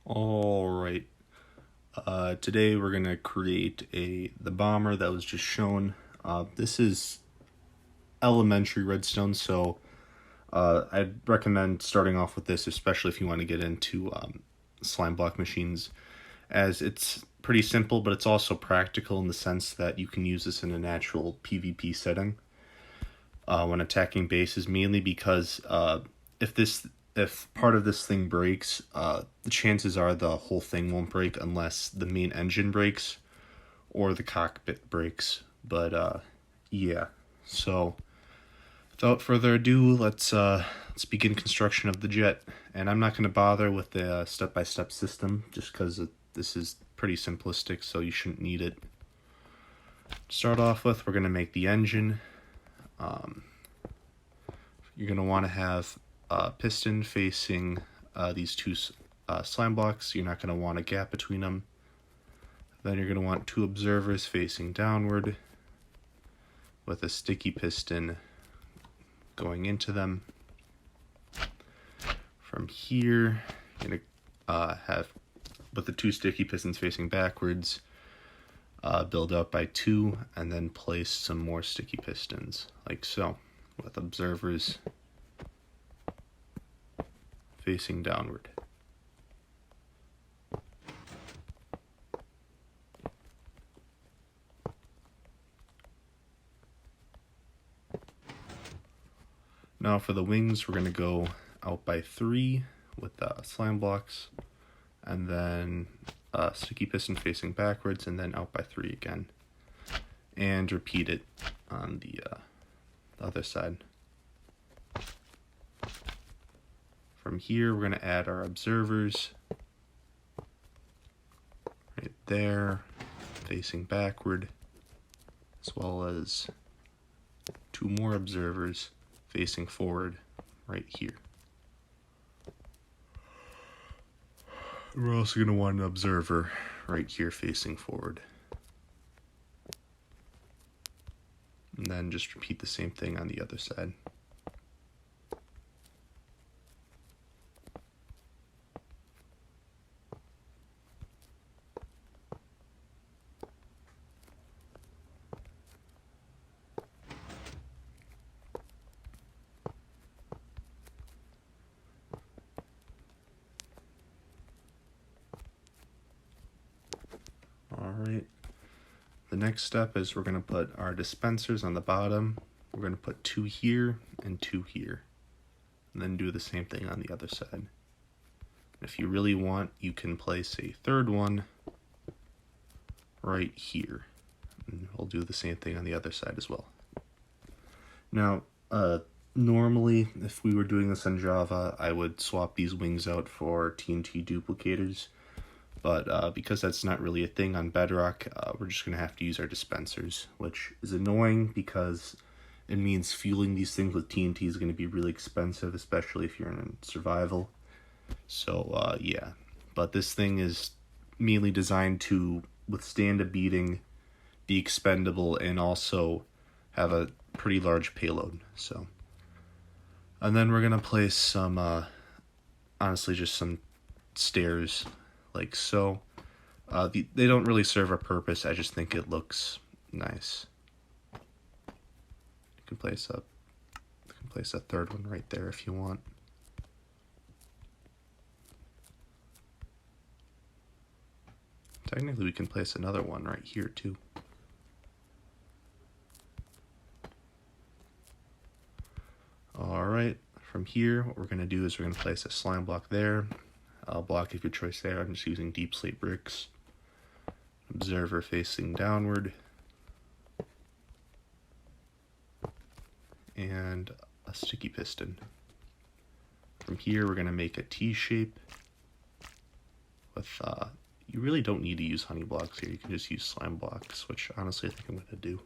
All right. Today we're gonna create the bomber that was just shown. This is elementary redstone, so I'd recommend starting off with this, especially if you want to get into slime block machines, as it's pretty simple, but it's also practical in the sense that you can use this in a natural PvP setting when attacking bases, mainly because if part of this thing breaks, the chances are the whole thing won't break unless the main engine breaks or the cockpit breaks. But yeah, so without further ado, let's begin construction of the jet. And I'm not going to bother with the step-by-step system just because this is pretty simplistic, so you shouldn't need it. To start off with, we're going to make the engine. You're going to want to have a piston facing these two slime blocks. You're not going to want a gap between them. Then you're going to want two observers facing downward with a sticky piston going into them. From here, you're going to have, with the two sticky pistons facing backwards, build up by two, and then place some more sticky pistons, like so, with observers facing downward. Now for the wings, we're going to go out by three with slime blocks, and then sticky piston facing backwards, and then out by three again. And repeat it on the other side. From here, we're going to add our observers right there, facing backward, as well as two more observers facing forward right here. We're also going to want an observer right here facing forward. And then just repeat the same thing on the other side. Alright, the next step is we're going to put our dispensers on the bottom. We're going to put two here and two here, and then do the same thing on the other side. If you really want, you can place a third one right here, and we'll do the same thing on the other side as well. Now, normally, if we were doing this in Java, I would swap these wings out for TNT duplicators. But because that's not really a thing on Bedrock, we're just going to have to use our dispensers, which is annoying because it means fueling these things with TNT is going to be really expensive, especially if you're in survival. So, yeah. But this thing is mainly designed to withstand a beating, be expendable, and also have a pretty large payload. So, and then we're going to place some, honestly, just some stairs like so. They don't really serve a purpose, I just think it looks nice. You can place a third one right there if you want. Technically we can place another one right here too. Alright, from here what we're going to do is we're going to place a slime block there. A block of your choice there. I'm just using deep slate bricks. Observer facing downward. And a sticky piston. From here, we're going to make a T shape with, you really don't need to use honey blocks here. You can just use slime blocks, which honestly I think I'm going to do.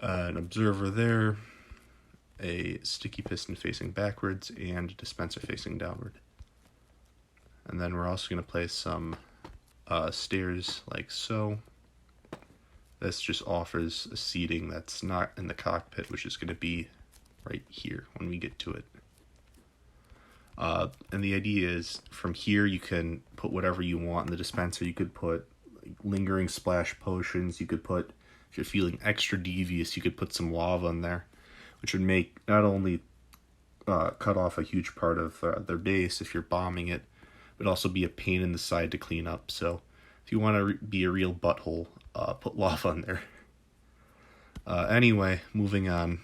An observer there. A sticky piston facing backwards and a dispenser facing downward. And then we're also going to place some stairs like so. This just offers a seating that's not in the cockpit, which is going to be right here when we get to it. And the idea is from here you can put whatever you want in the dispenser. You could put like, lingering splash potions. You could put, if you're feeling extra devious, you could put some lava in there, which would make not only cut off a huge part of their base if you're bombing it, but also be a pain in the side to clean up. So if you want to be a real butthole, put lava in there. Anyway, moving on.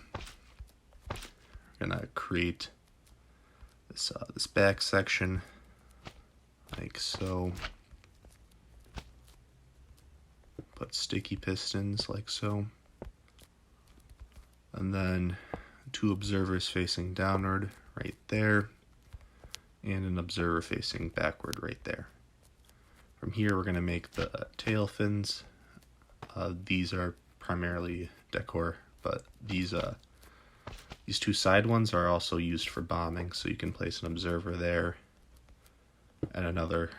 We're gonna create this back section like so. Put sticky pistons like so. And then 2 observers facing downward right there, and an observer facing backward right there. From here we're going to make the tail fins. These are primarily decor, but these 2 side ones are also used for bombing, so you can place an observer there and another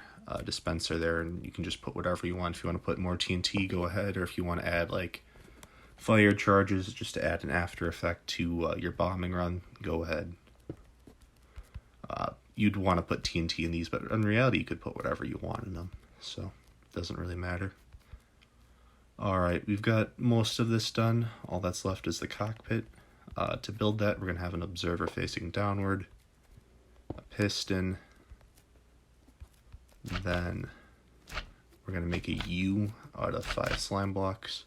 dispenser there, and you can just put whatever you want. If you want to put more TNT, go ahead, or if you want to add like fire charges just to add an after effect to your bombing run, go ahead. You'd want to put TNT in these, but in reality you could put whatever you want in them, so it doesn't really matter. Alright, we've got most of this done. All that's left is the cockpit. To build that, we're going to have an observer facing downward, a piston, then we're going to make a U out of 5 slime blocks.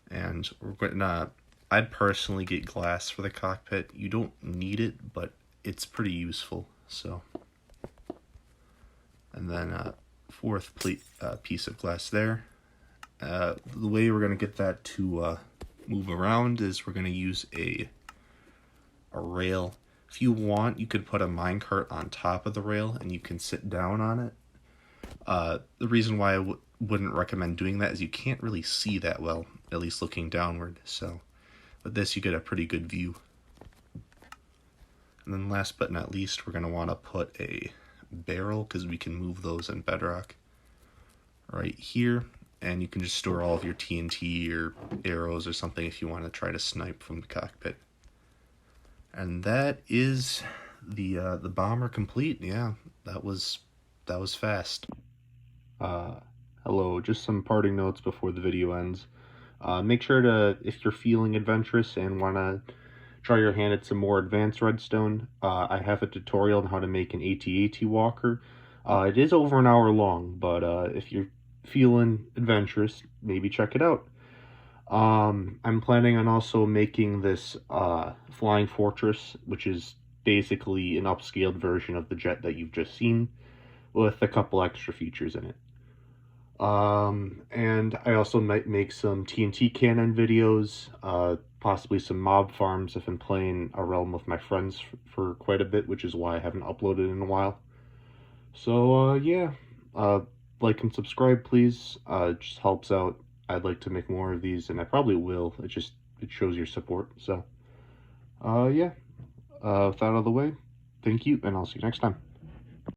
And we're going to, I'd personally get glass for the cockpit. You don't need it, but it's pretty useful. So, and then 4th piece of glass there. The way we're going to get that to move around is we're going to use a rail. If you want, you could put a minecart on top of the rail and you can sit down on it. The reason why I wouldn't recommend doing that is you can't really see that well, at least looking downward. So with this you get a pretty good view. And then last but not least, we're going to want to put a barrel, because we can move those in bedrock, right here. And you can just store all of your TNT or arrows or something if you want to try to snipe from the cockpit. And that is the bomber complete. Yeah, that was fast. Hello, just some parting notes before the video ends. Make sure to, if you're feeling adventurous and want to try your hand at some more advanced redstone, I have a tutorial on how to make an AT-AT walker. It is over an hour long, but if you're feeling adventurous, maybe check it out. I'm planning on also making this flying fortress, which is basically an upscaled version of the jet that you've just seen, with a couple extra features in it. And I also might make some TNT cannon videos, possibly some mob farms if I'm playing a realm with my friends for quite a bit, which is why I haven't uploaded in a while. So, yeah, like and subscribe, please. It just helps out. I'd like to make more of these, and I probably will. It shows your support. So, yeah, with that out of the way, thank you, and I'll see you next time.